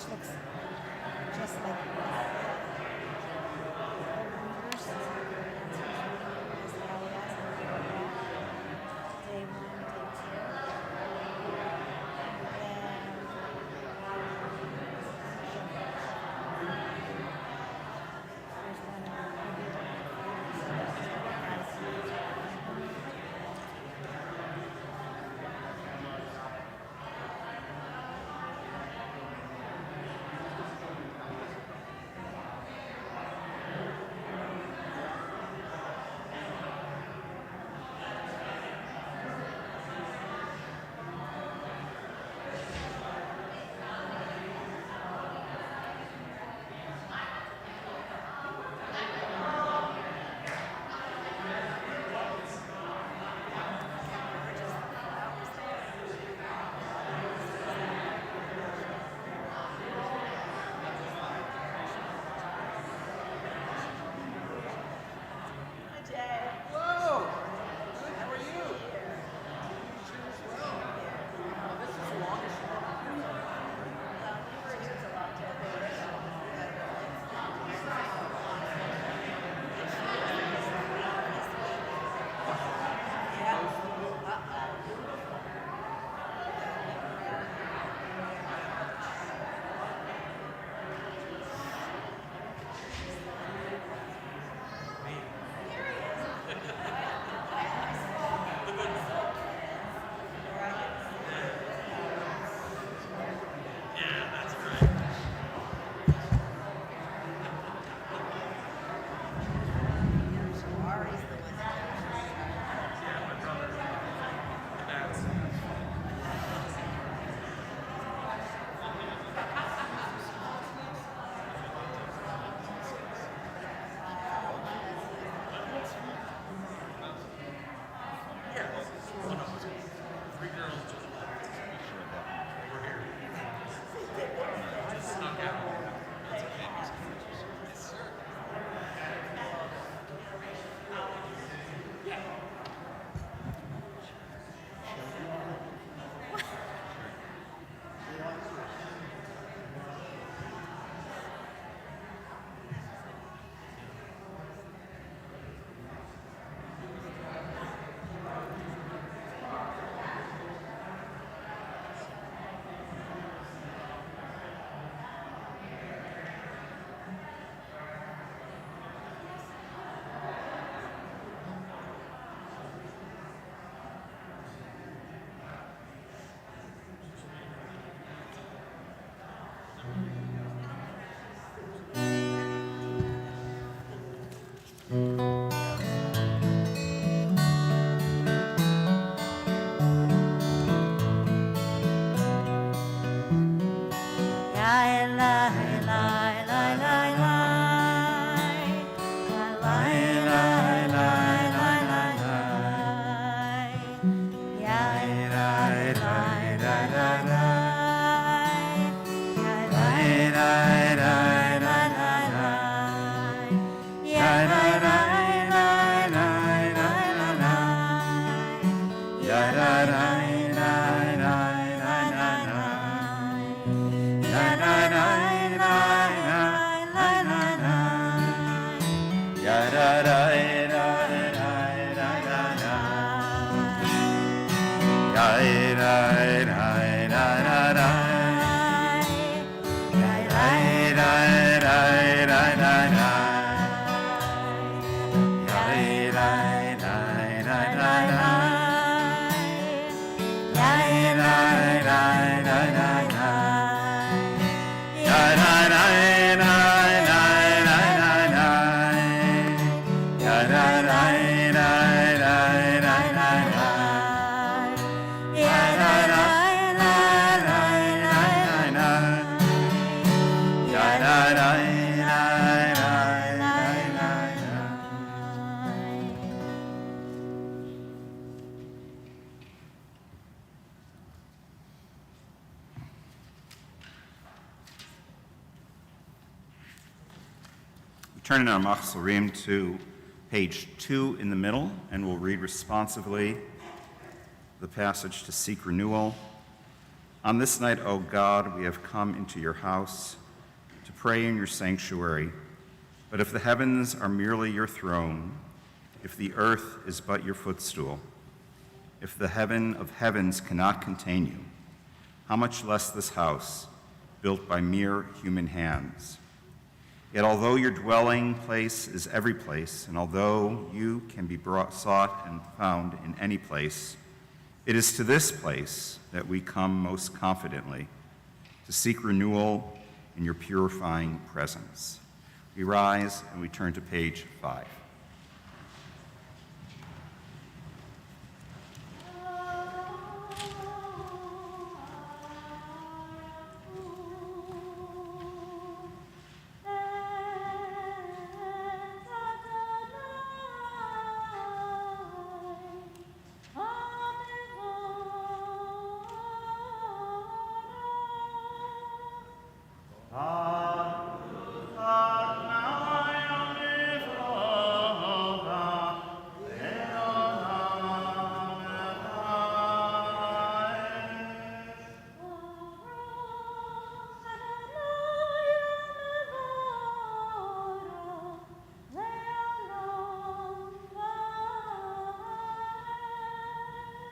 which looks just like meters. Day 1, day Turn in our Machzorim to page 2 in the middle, and we'll read responsively the passage to seek renewal. On this night, O God, we have come into your house to pray in your sanctuary. But if the heavens are merely your throne, if the earth is but your footstool, if the heaven of heavens cannot contain you, how much less this house, built by mere human hands? Yet although your dwelling place is every place, and although you can be sought and found in any place, it is to this place that we come most confidently to seek renewal in your purifying presence. We rise and we turn to page 5.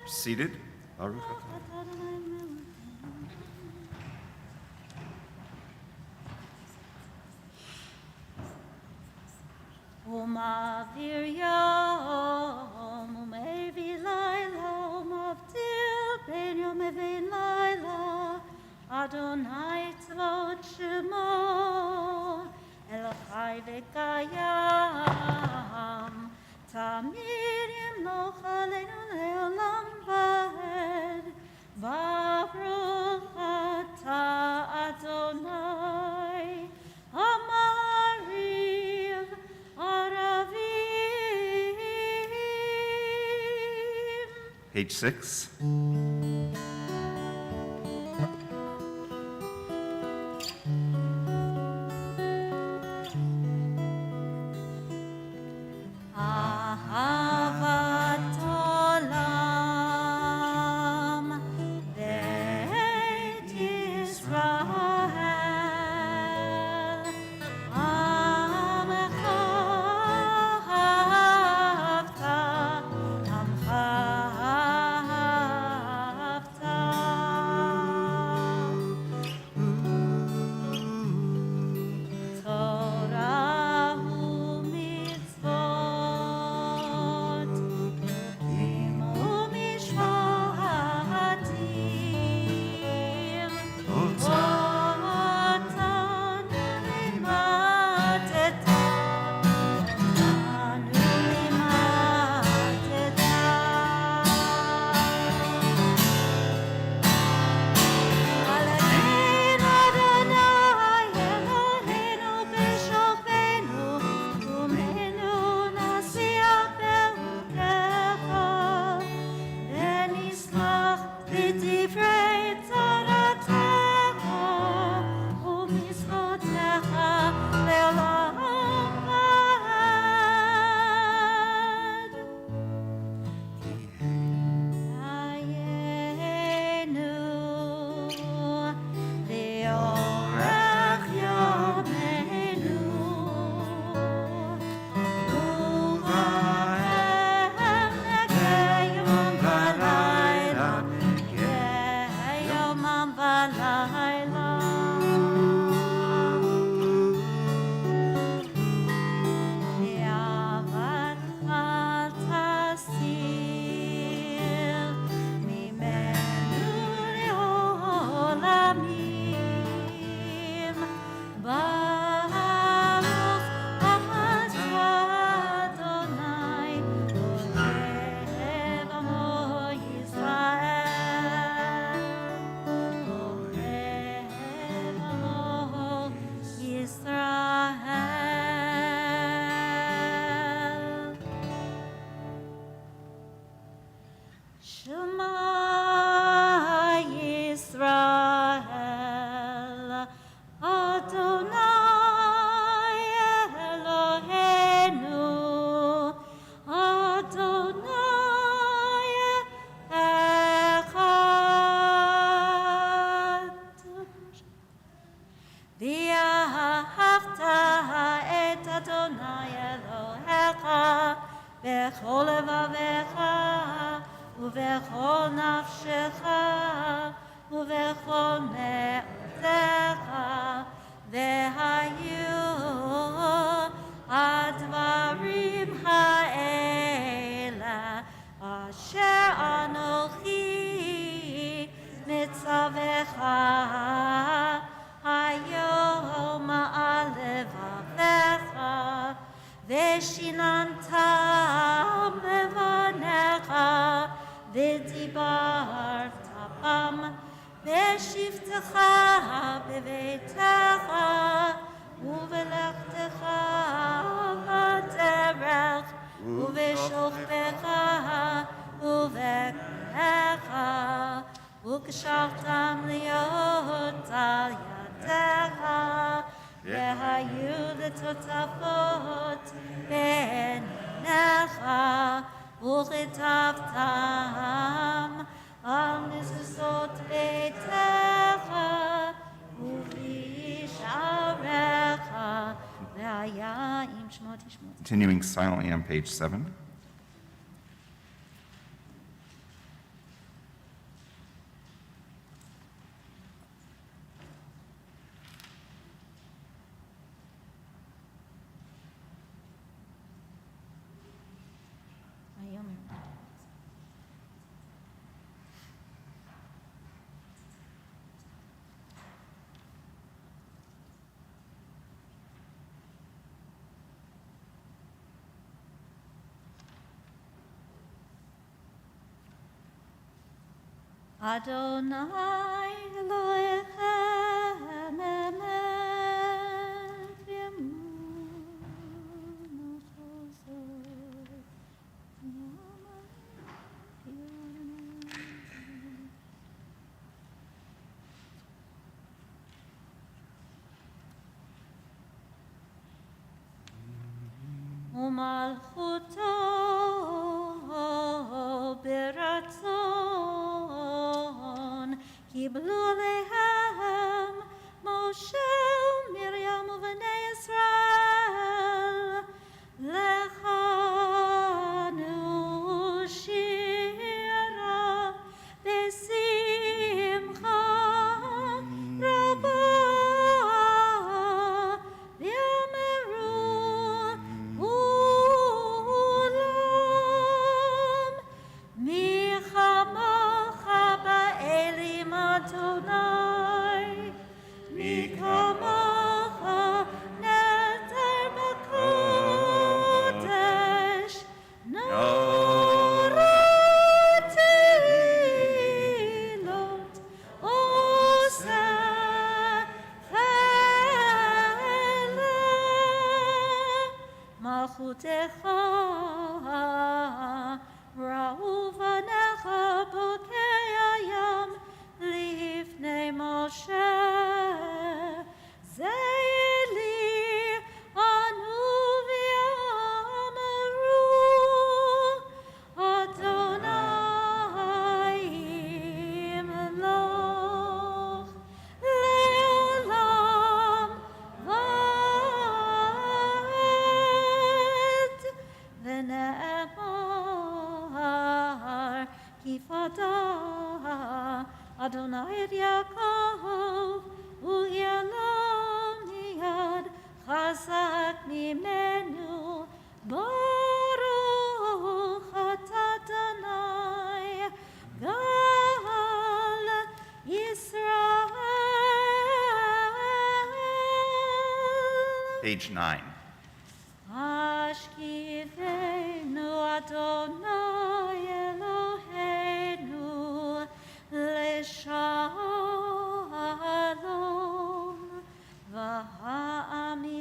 Seated. Umavir yom, umevi laila, umavdil ben yom evin laila, Adonai tzvot shemo, Elochai v'kayam, Tamid yimloch aleinu leolam va'ed, Baruch ata Adonai, Amariv, Aravim. Page 6. Ahavat olam, Beit Yisrael, Amecha ahavta, Amcha ahavta. בכל לבביך ובכל נפשך ובכל מאודך, והיו הדברים האלה אשר אנוכי מצווך היום על לבביך, ושיננתם לבניך ודיברת בם בשבתך בביתך ובלכתך בדרך ובשוכבך ובקנך, וקשרתם להיות על ידך, והיו לטוטפות בעיניך, וכתבתם על מזוזות ביתך ובשעריך, והיה עם שמות ישמות. Continuing silently on page 7. Adonai Elohechem emet v'emunah chazot ומלכותו ברצון קיבלו עליהם משה ומרים ובני ישראל, לכנו שירה בשמחה רבה, ואמרו כולם מי כמוך באלים אדוני, מי כמוך נדר בקודש, נורא תהילות עושה חלה, מלכותך ראו בניך בוקע ים לפני משה, זה לי ענו ואמרו אדוני ימלוך לעולם ועד, ונאמר כי פדה אדוני את יעקב ויעלם מיד חזק ממנו, ברוך אתה אדוני גאל ישראל. Page 9. השכיבנו אדוני אלוהינו לשלום,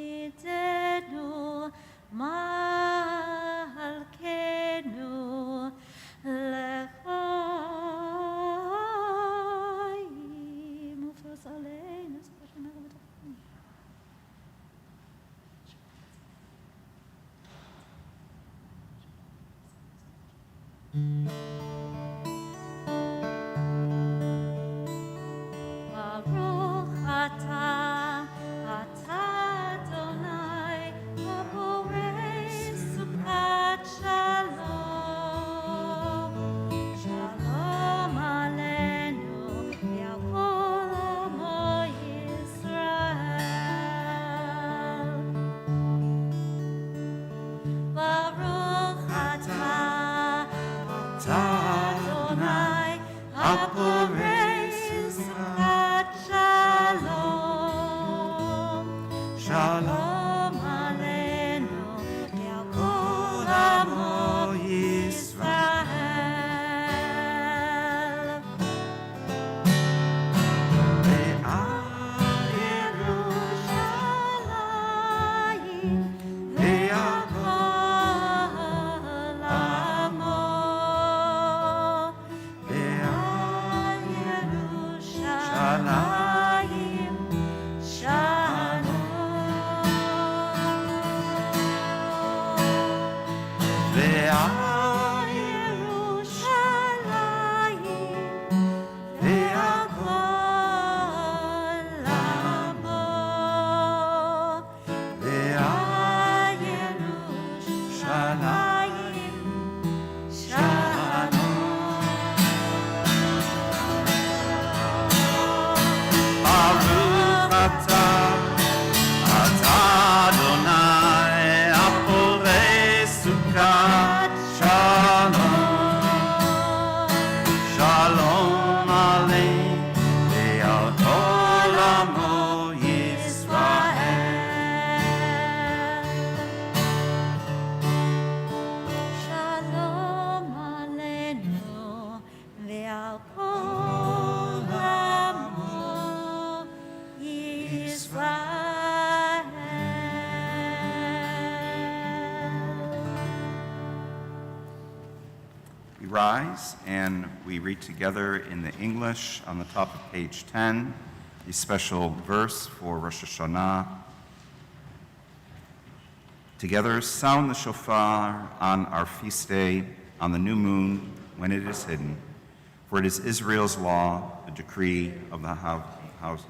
והעמידנו מלכנו לחיים, ופרס עלינו ספר שמר ותחתנו. Yerushalayim Shalom. We rise and we read together in the English on the top of page 10, a special verse for Rosh Hashanah. Together, sound the shofar on our feast day, on the new moon, when it is hidden. For it is Israel's law, the decree of the house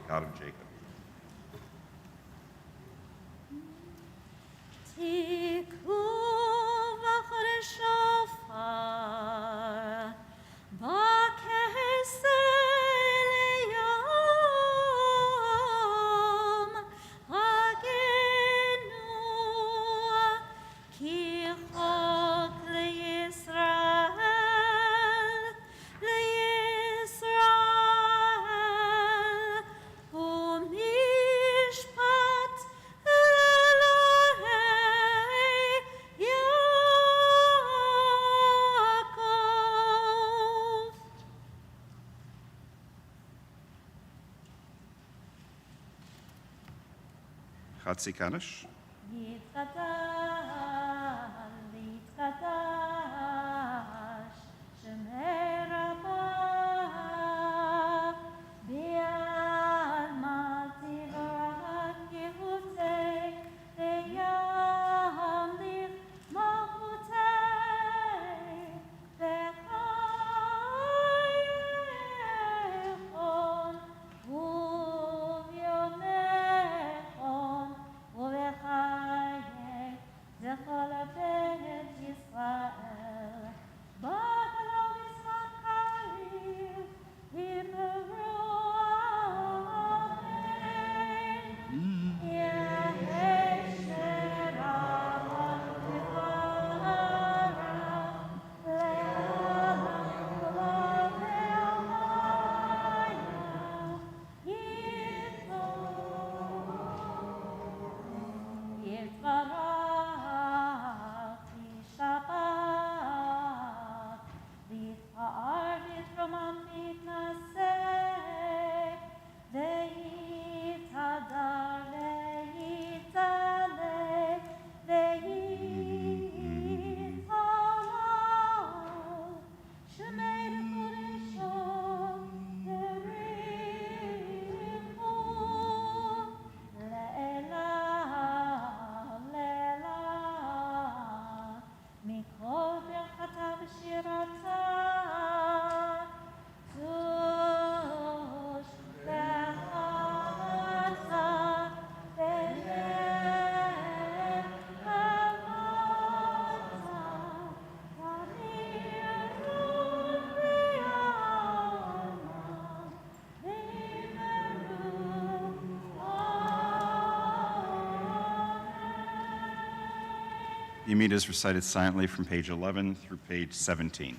God of Jacob. Chatzi Kaddish. The Amida is recited silently from page 11 through page 17.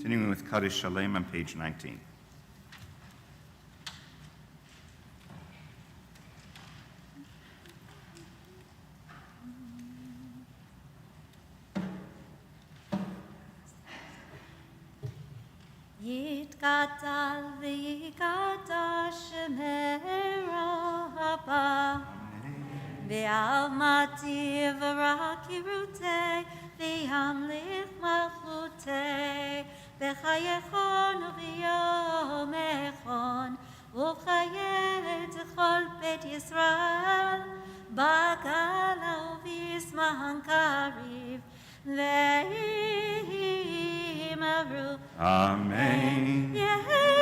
Continuing with Kaddish Shalem on page 19. יתגדל ויגדל שמרו הבא ועלמתי ורק ירותי וימליך מלכותי בחייכון וביומכון ובחיי כל בית ישראל בגלה ובזמן קריב ויאמרו Amen.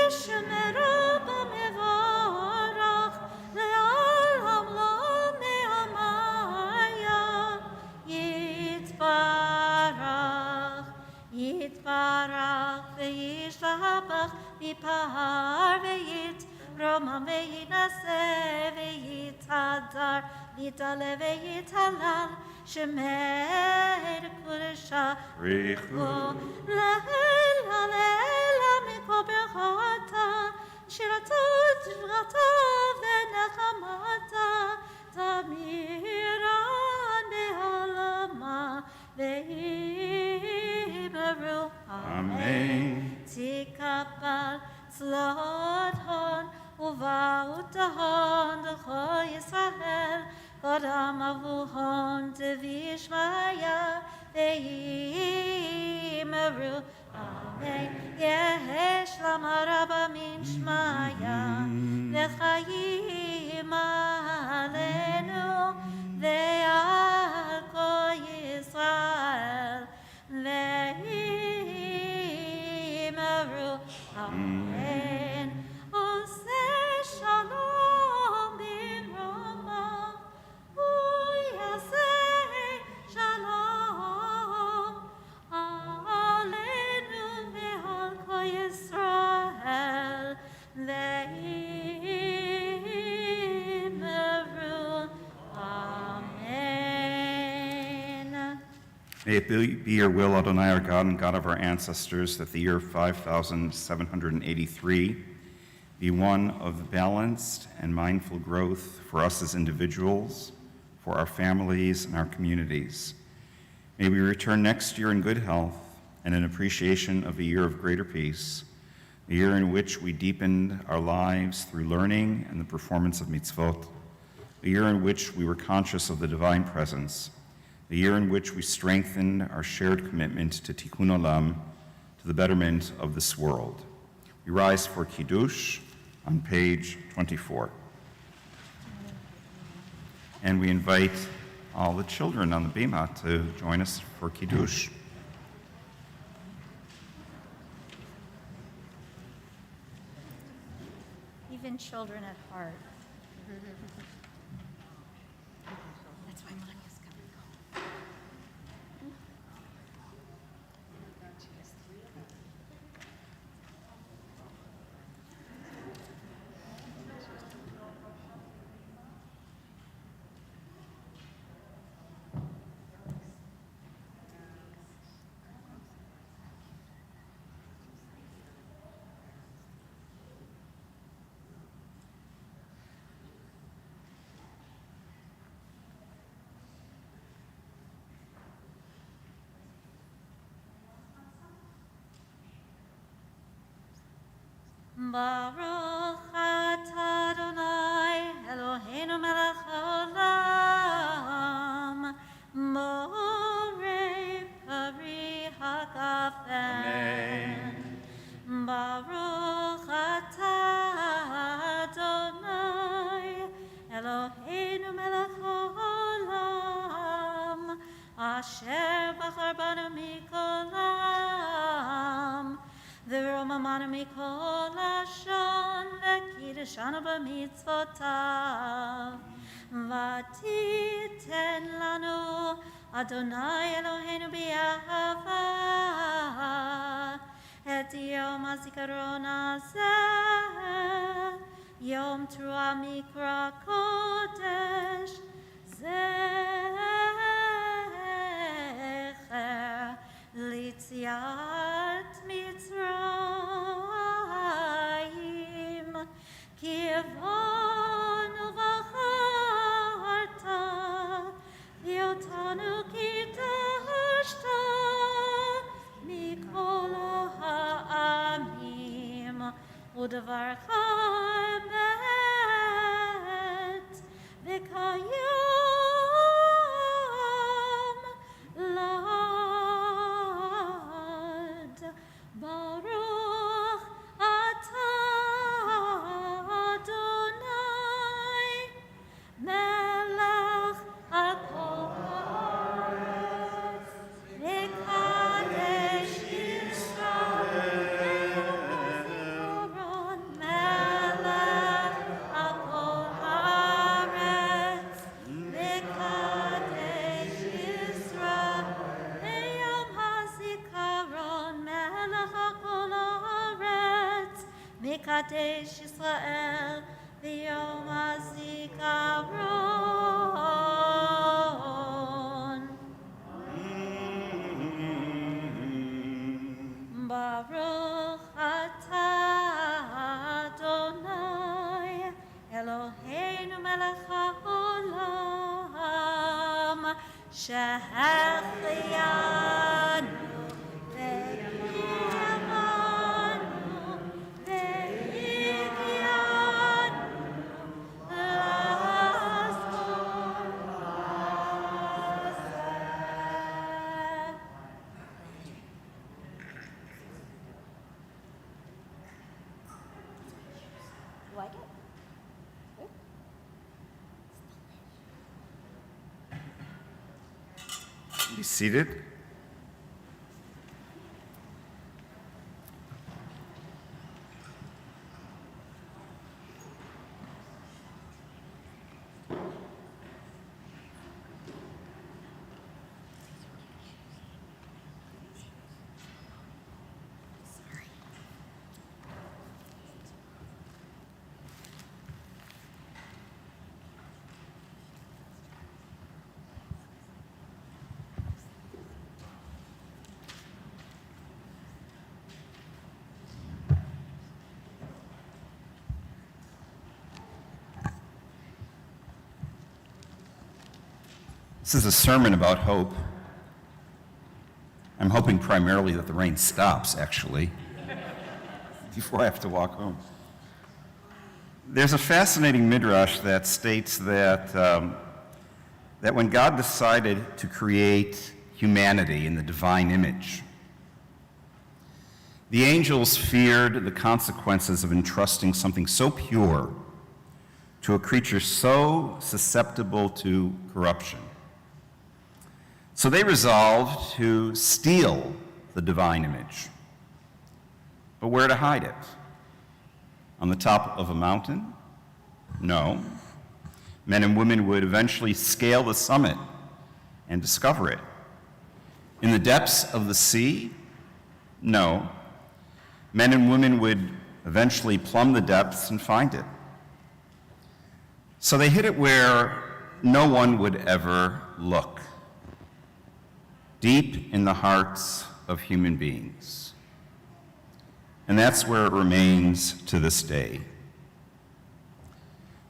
ישמרו במבורך לעולם לא מהמיה יתברך וישתבח מפר ויתרומם ויתנשא ויתהדר ויתעלה ויתהלל שמר קודשה להילה להילה מכל ברכתה שירתו תפארתו ונחמתה תמירן בעולמה ויאמרו Amen. תקבל צלעות הון ובאות ההון לכל ישראל קודם אבוהון דבי שמיה ויאמרו אמן יש למה רבה מן שמיה וחיים עלינו ועל כל ישראל ויאמרו אמן עושה שלום במרומיו ויעשה שלום עלינו ועל כל ישראל ויאמרו אמן. May it be your will, Adonai, our God and God of our ancestors, that the year 5783 be one of balanced and mindful growth for us as individuals, for our families and our communities. May we return next year in good health and in appreciation of a year of greater peace, a year in which we deepened our lives through learning and the performance of mitzvot, a year in which we were conscious of the divine presence, a year in which we strengthened our shared commitment to Tikkun Olam, to the betterment of this world. We rise for Kiddush on page 24. And we invite all the children on the bima to join us for Kiddush. Even children at heart. That's why Mania's coming home. Baruch atah Adonai Eloheinu melech haolam morei pari hagafen. Baruch atah Adonai Eloheinu melech haolam asher bachar banu mikol ha'am ורוממנו מכל לשון וקידשנו במצוותיו. ותיתן לנו אדוני אלוהינו באהבה את יום הזיכרון הזה, יום תרועה מקרא קודש, זכר ליציאת מצרים. v'archamet v'kayom lad. Baruch atah Adonai melech hakol haaretz v'kadesh Yisrael melech hakol haaretz v'kadesh Yisrael b'yom hazikaron melech hakol haaretz v'kadesh Yisrael b'yom hazikaron. Baruch atah Adonai Eloheinu melech haolam שהחיינו והחיינו והחיינו לעשות מעשה. Like it? Be seated. This is a sermon about hope. I'm hoping primarily that the rain stops, actually, before I have to walk home. There's a fascinating midrash that states that when God decided to create humanity in the divine image, the angels feared the consequences of entrusting something so pure to a creature so susceptible to corruption. So they resolved to steal the divine image. But where to hide it? On the top of a mountain? No. Men and women would eventually scale the summit and discover it. In the depths of the sea? No. Men and women would eventually plumb the depths and find it. So they hid it where no one would ever look. Deep in the hearts of human beings. And that's where it remains to this day.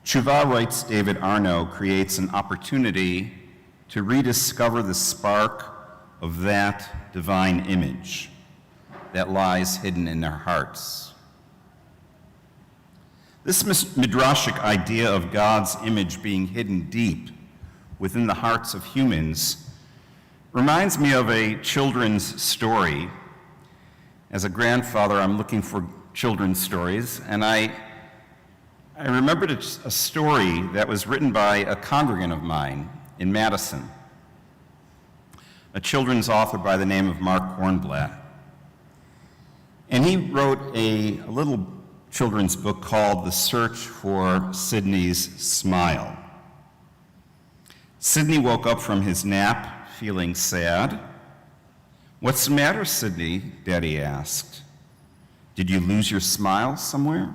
Tshuva, writes David Arno, creates an opportunity to rediscover the spark of that divine image that lies hidden in our hearts. This midrashic idea of God's image being hidden deep within the hearts of humans reminds me of a children's story. As a grandfather, I'm looking for children's stories, and I remembered a story that was written by a congregant of mine in Madison, a children's author by the name of Mark Kornblatt. And he wrote a little children's book called The Search for Sydney's Smile. Sydney woke up from his nap feeling sad. "What's the matter, Sydney?" Daddy asked. "Did you lose your smile somewhere?"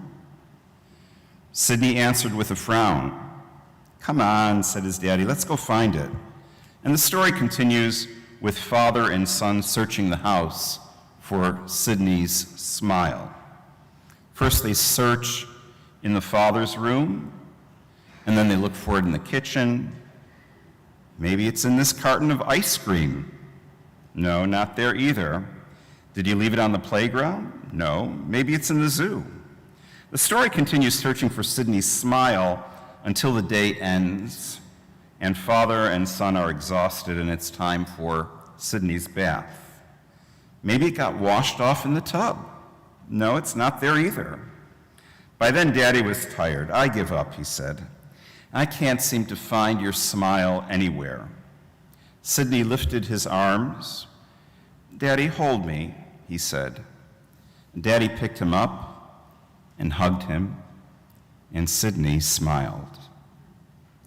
Sydney answered with a frown. "Come on," said his daddy, "let's go find it." And the story continues with father and son searching the house for Sydney's smile. First they search in the father's room, and then they look for it in the kitchen. Maybe it's in this carton of ice cream. No, not there either. Did you leave it on the playground? No. Maybe it's in the zoo. The story continues searching for Sydney's smile until the day ends and father and son are exhausted and it's time for Sydney's bath. Maybe it got washed off in the tub. No, it's not there either. By then, Daddy was tired. I give up, he said. I can't seem to find your smile anywhere. Sydney lifted his arms. Daddy, hold me, he said. Daddy picked him up and hugged him, and Sydney smiled.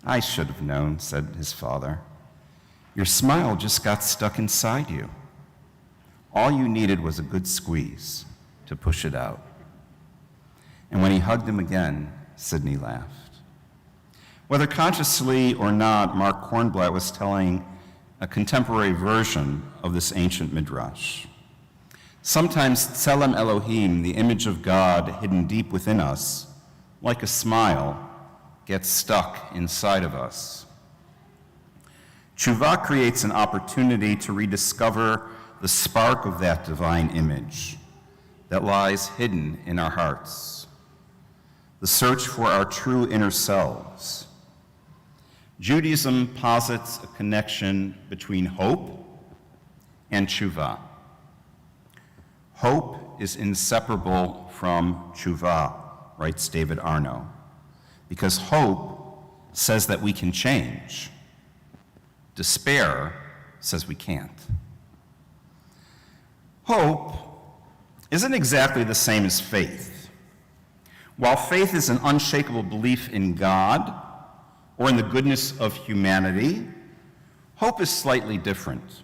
I should have known, said his father. Your smile just got stuck inside you. All you needed was a good squeeze to push it out. And when he hugged him again, Sydney laughed. Whether consciously or not, Mark Kornblatt was telling a contemporary version of this ancient midrash. Sometimes Tselem Elohim, the image of God hidden deep within us, like a smile, gets stuck inside of us. Tshuva creates an opportunity to rediscover the spark of that divine image that lies hidden in our hearts, the search for our true inner selves. Judaism posits a connection between hope and tshuva. Hope is inseparable from tshuva, writes David Arno, because hope says that we can change. Despair says we can't. Hope isn't exactly the same as faith. While faith is an unshakable belief in God or in the goodness of humanity, hope is slightly different.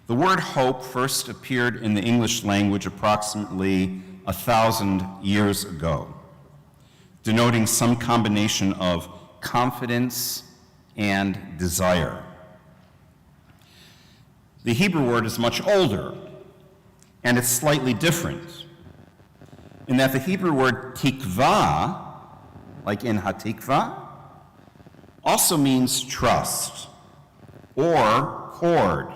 The word hope first appeared in the English language approximately 1,000 years ago, denoting some combination of confidence and desire. The Hebrew word is much older, and it's slightly different, in that the Hebrew word tikva, like in hatikva, also means trust or cord.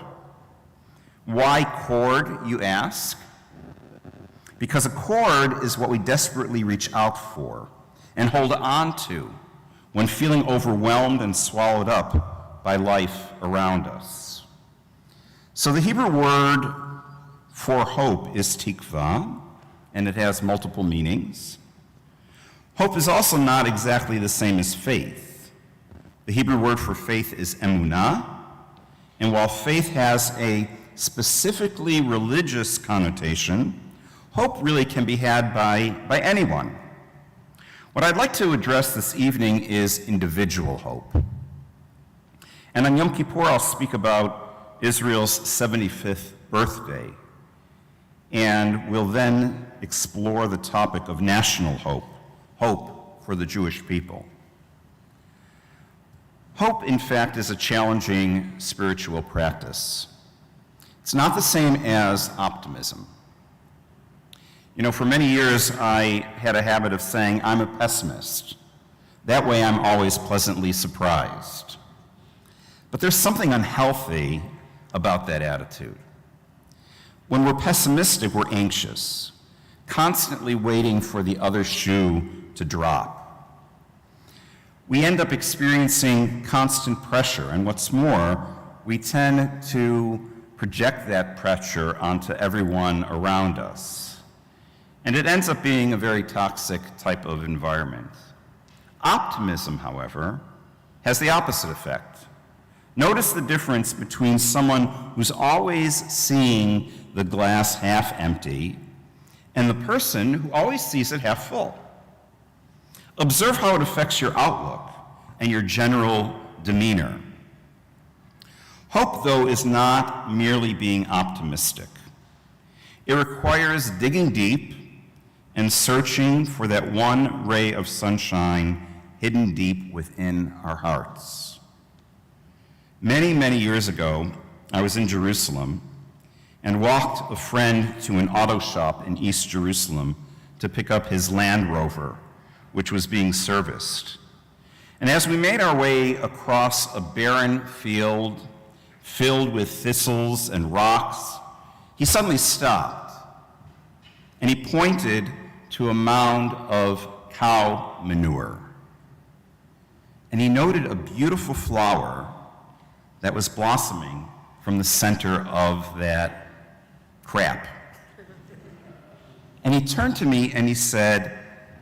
Why cord, you ask? Because a cord is what we desperately reach out for and hold on to when feeling overwhelmed and swallowed up by life around us. So the Hebrew word for hope is tikva, and it has multiple meanings. Hope is also not exactly the same as faith. The Hebrew word for faith is emunah, and while faith has a specifically religious connotation, hope really can be had by anyone. What I'd like to address this evening is individual hope. And on Yom Kippur, I'll speak about Israel's 75th birthday, and we'll then explore the topic of national hope, hope for the Jewish people. Hope, in fact, is a challenging spiritual practice. It's not the same as optimism. You know, for many years, I had a habit of saying, I'm a pessimist. That way, I'm always pleasantly surprised. But there's something unhealthy about that attitude. When we're pessimistic, we're anxious, constantly waiting for the other shoe to drop. We end up experiencing constant pressure, and what's more, we tend to project that pressure onto everyone around us. And it ends up being a very toxic type of environment. Optimism, however, has the opposite effect. Notice the difference between someone who's always seeing the glass half empty and the person who always sees it half full. Observe how it affects your outlook and your general demeanor. Hope, though, is not merely being optimistic. It requires digging deep and searching for that one ray of sunshine hidden deep within our hearts. Many, many years ago, I was in Jerusalem and walked a friend to an auto shop in East Jerusalem to pick up his Land Rover, which was being serviced. And as we made our way across a barren field filled with thistles and rocks, he suddenly stopped, and he pointed to a mound of cow manure. And he noted a beautiful flower that was blossoming from the center of that crap. And he turned to me and he said,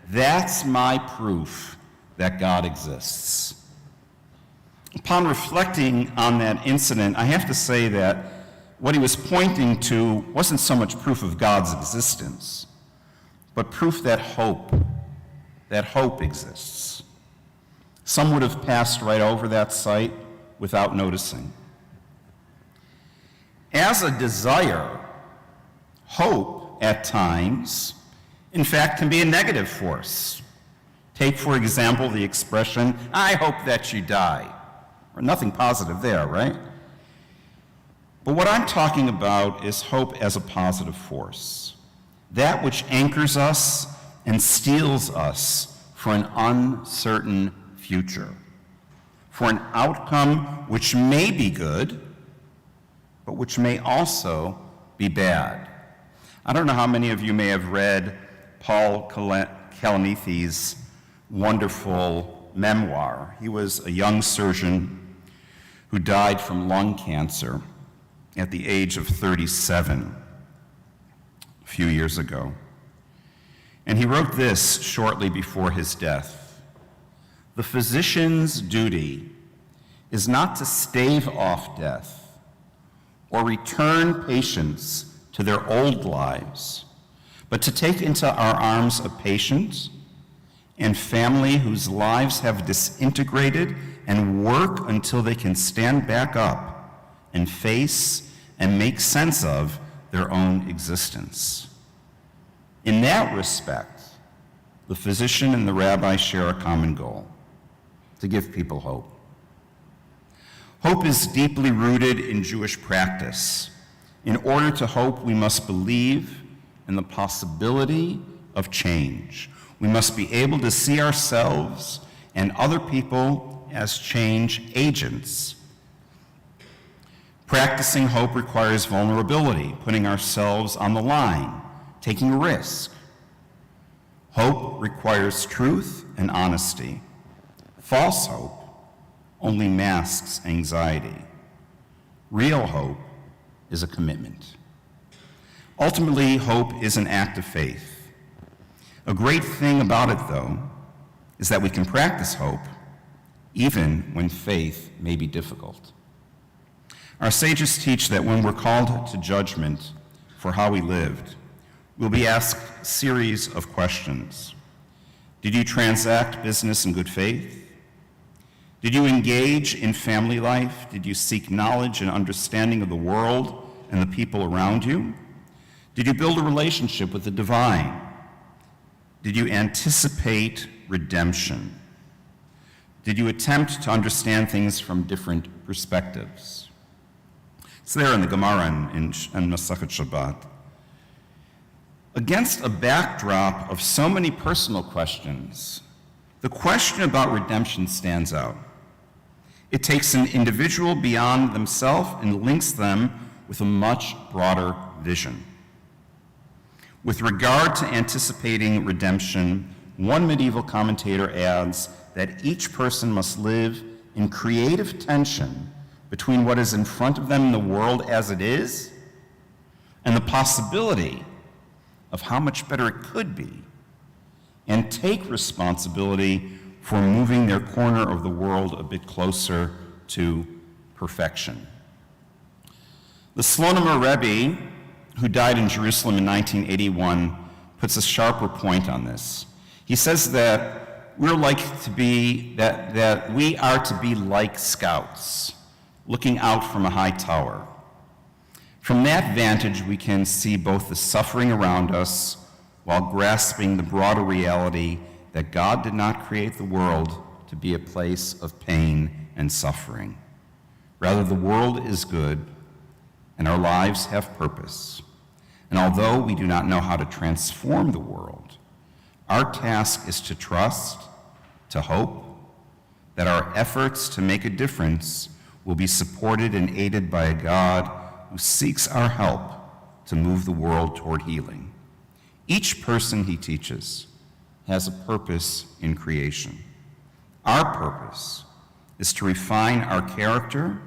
"That's my proof that God exists." Upon reflecting on that incident, I have to say that what he was pointing to wasn't so much proof of God's existence, but proof that hope exists. Some would have passed right over that site without noticing. As a desire, hope at times, in fact, can be a negative force. Take, for example, the expression, "I hope that you die." Or nothing positive there, right? But what I'm talking about is hope as a positive force, that which anchors us and steels us for an uncertain future, for an outcome which may be good, but which may also be bad. I don't know how many of you may have read Paul Kalanithe's wonderful memoir. He was a young surgeon who died from lung cancer at the age of 37 a few years ago. And he wrote this shortly before his death: "The physician's duty is not to stave off death or return patients to their old lives, but to take into our arms a patient and family whose lives have disintegrated and work until they can stand back up and face and make sense of their own existence." In that respect, the physician and the rabbi share a common goal: to give people hope. Hope is deeply rooted in Jewish practice. In order to hope, we must believe in the possibility of change. We must be able to see ourselves and other people as change agents. Practicing hope requires vulnerability, putting ourselves on the line, taking a risk. Hope requires truth and honesty. False hope only masks anxiety. Real hope is a commitment. Ultimately, hope is an act of faith. A great thing about it, though, is that we can practice hope even when faith may be difficult. Our sages teach that when we're called to judgment for how we lived, we'll be asked a series of questions. Did you transact business in good faith? Did you engage in family life? Did you seek knowledge and understanding of the world and the people around you? Did you build a relationship with the divine? Did you anticipate redemption? Did you attempt to understand things from different perspectives? It's there in the Gemara in Masechet Shabbat. Against a backdrop of so many personal questions, the question about redemption stands out. It takes an individual beyond themselves and links them with a much broader vision. With regard to anticipating redemption, one medieval commentator adds that each person must live in creative tension between what is in front of them in the world as it is and the possibility of how much better it could be, and take responsibility for moving their corner of the world a bit closer to perfection. The Slonomer Rebbe, who died in Jerusalem in 1981, puts a sharper point on this. He says that we are to be like scouts, looking out from a high tower. From that vantage, we can see both the suffering around us while grasping the broader reality that God did not create the world to be a place of pain and suffering. Rather, the world is good and our lives have purpose. And although we do not know how to transform the world, our task is to trust, to hope, that our efforts to make a difference will be supported and aided by a God who seeks our help to move the world toward healing. Each person he teaches has a purpose in creation. Our purpose is to refine our character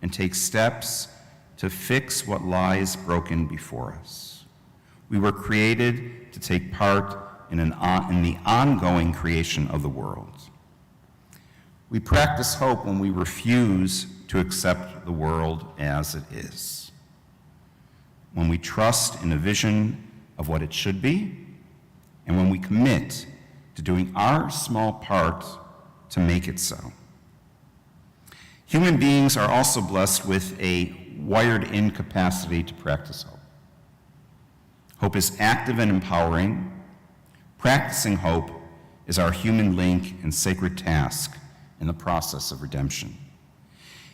and take steps to fix what lies broken before us. We were created to take part in the ongoing creation of the world. We practice hope when we refuse to accept the world as it is, when we trust in a vision of what it should be, and when we commit to doing our small part to make it so. Human beings are also blessed with a wired-in capacity to practice hope. Hope is active and empowering. Practicing hope is our human link and sacred task in the process of redemption.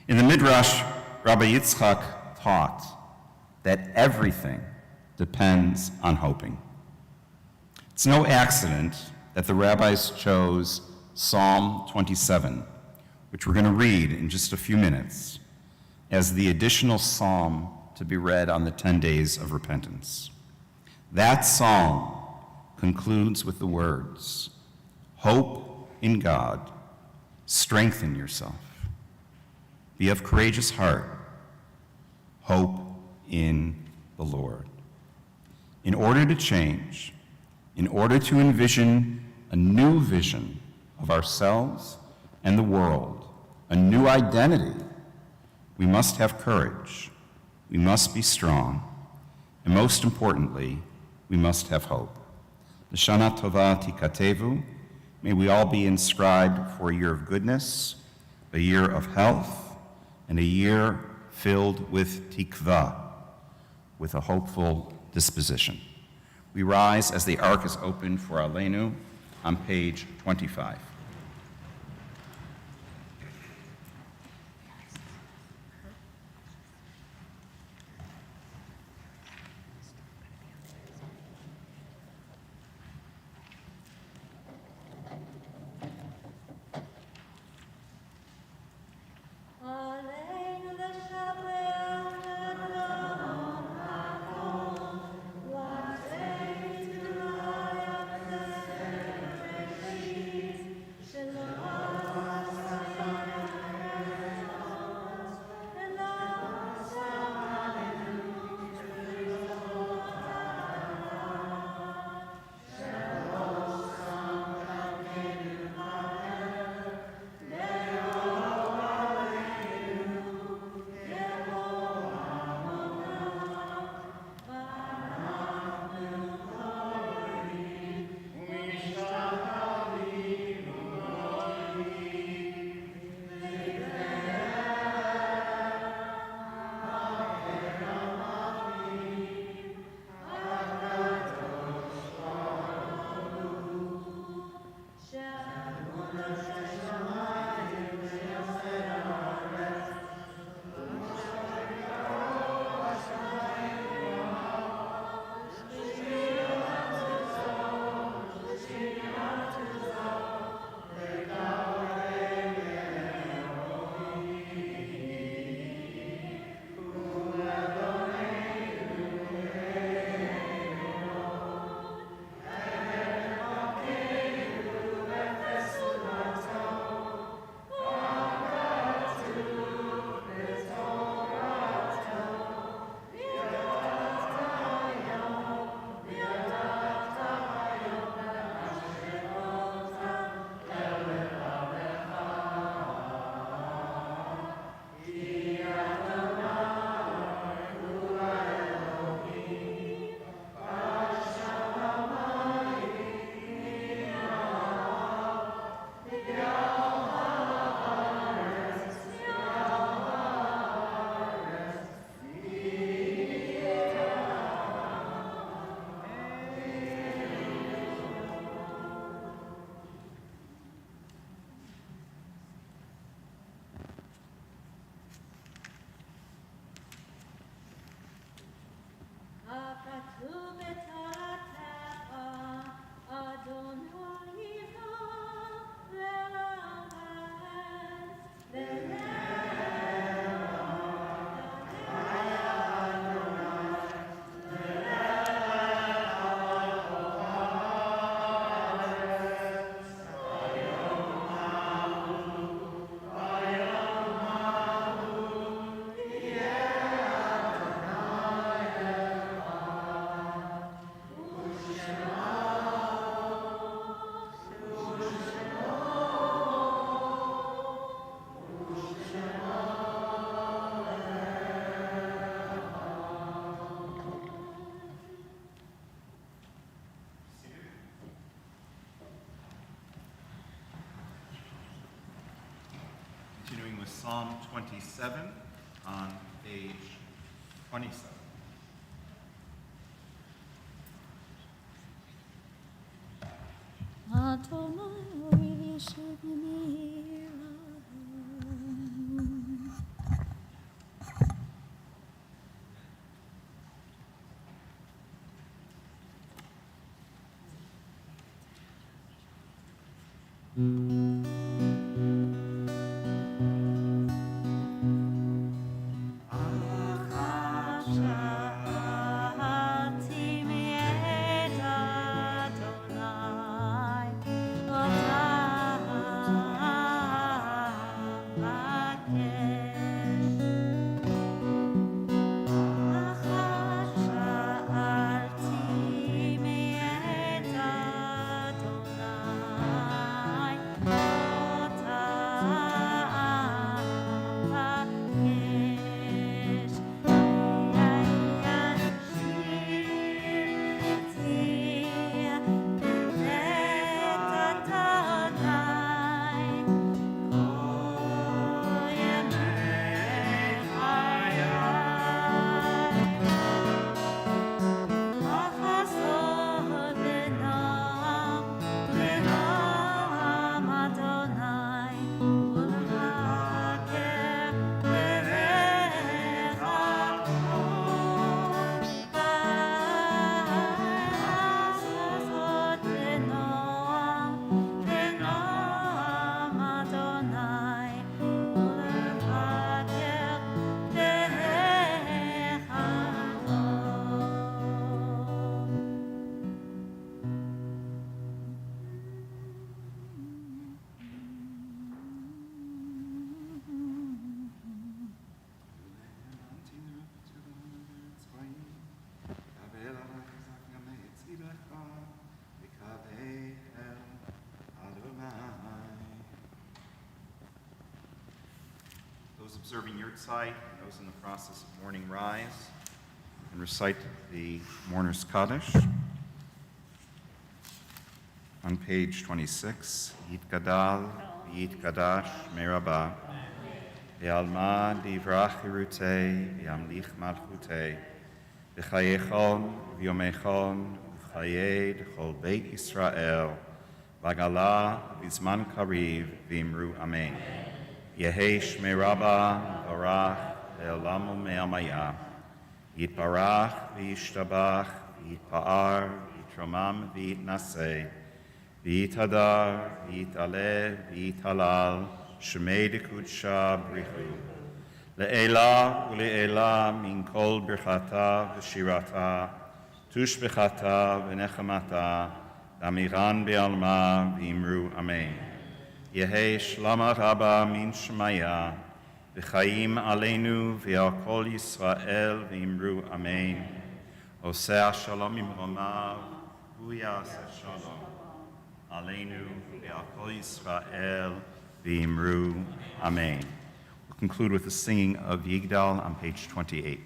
In the Midrash, Rabbi Yitzchak taught that everything depends on hoping. It's no accident that the rabbis chose Psalm 27, which we're going to read in just a few minutes, as the additional psalm to be read on the 10 days of repentance. That psalm concludes with the words, "Hope in God, strengthen yourself. Be of courageous heart, hope in the Lord." In order to change, in order to envision a new vision of ourselves and the world, a new identity, we must have courage, we must be strong, and most importantly, we must have hope. L'shana tova tikatevu, may we all be inscribed for a year of goodness, a year of health, and a year filled with tikva, with a hopeful disposition. We rise as the ark is opened for Aleinu on page 25. Psalm 27 on page 27. Adonai, Yeshua, Those observing Yurtzeit and those in the process of mourning rise and recite the Mourner's Kaddish. On page 26, Yitgadal, Yitgadash, Merabah, Ve'alma divrach hirute, ve'amlich malchute, v'chayechon, v'yomechon, v'chaye d'chol Beit Yisrael, v'agala, v'zman kariv, v'imru amen. Yehesh merabah, barach, ve'olamu me'amaya, yitbarach, v'yishtabach, v'yitpa'ar, v'yitramam, v'yitnaseh, v'yitadar, v'yitale, v'yitalal, shemei dekudsha brichu. Le'ela u'le'ela min kol birchata v'shirata, tushbechata v'nechamata, damiran be'alma v'imru amen. Yehi shlama rabba min shemaya, v'chaim aleinu v'al kol Yisrael v'imru amen. Oseh shalom imromav, hu yaseh shalom. Aleinu v'al kol Yisrael v'imru amen. We'll conclude with the singing of Yigdal on page 28.